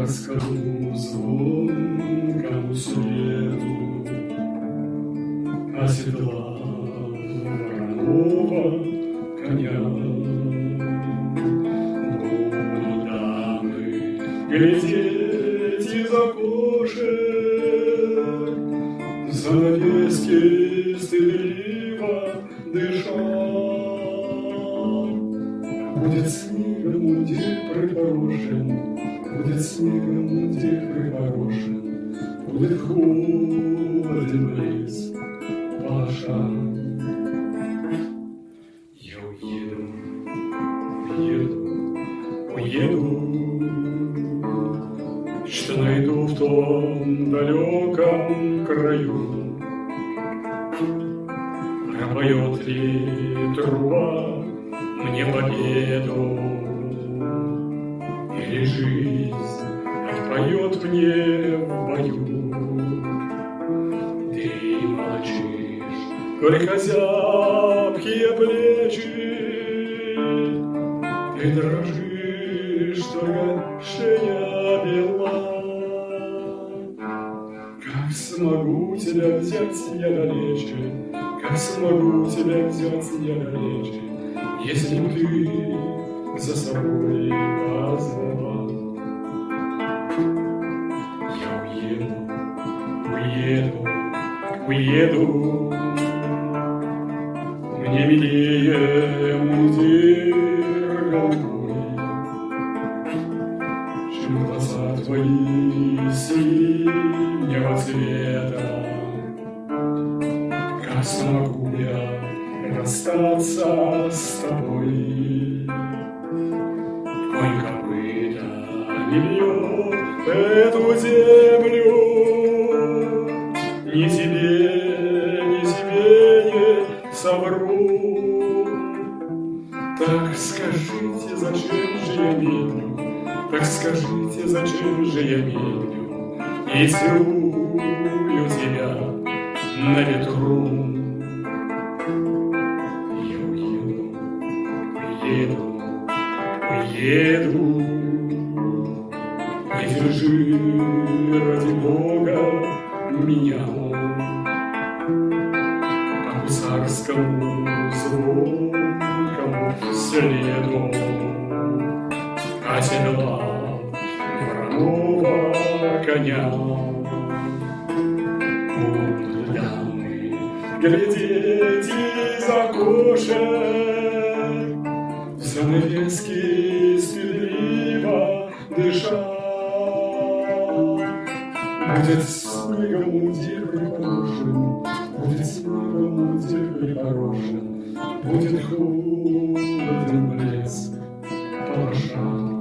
гусарскому звонкому следу оседлал вороного коня. Будут дамы глядеть из окошек, занавески стыдливо дышат. Будет снегом мундир припорошен, будет снегом мундир припорошен, будет холоден лес паша. Я уеду, что найду в том далеком краю. Пропоет ли труба мне победу, или жизнь отпоет мне в бою? Ты молчишь, только зябкие плечи, ты дрожишь, только шея бела. Как смогу тебя взять я далече, как смогу тебя взять я далече, если б ты за собой позвала? Я уеду, мне милее мундир голубой, чем глаза твои синего цвета. Как смогу я расстаться с тобой? Конь копыта не бьет эту землю, ни тебе не совру. Так скажите, зачем же я медлю? Так скажите, зачем же я медлю и целую тебя на ветру? Уеду, не держи ради Бога меня по гусарскому звонкому следу оседлал вороного коня. Будут дамы глядеть из окошек, занавески стыдливо дышат. Будет снегом мундир припорошен, будет снегом мундир припорошен, будет холоден блеск паша.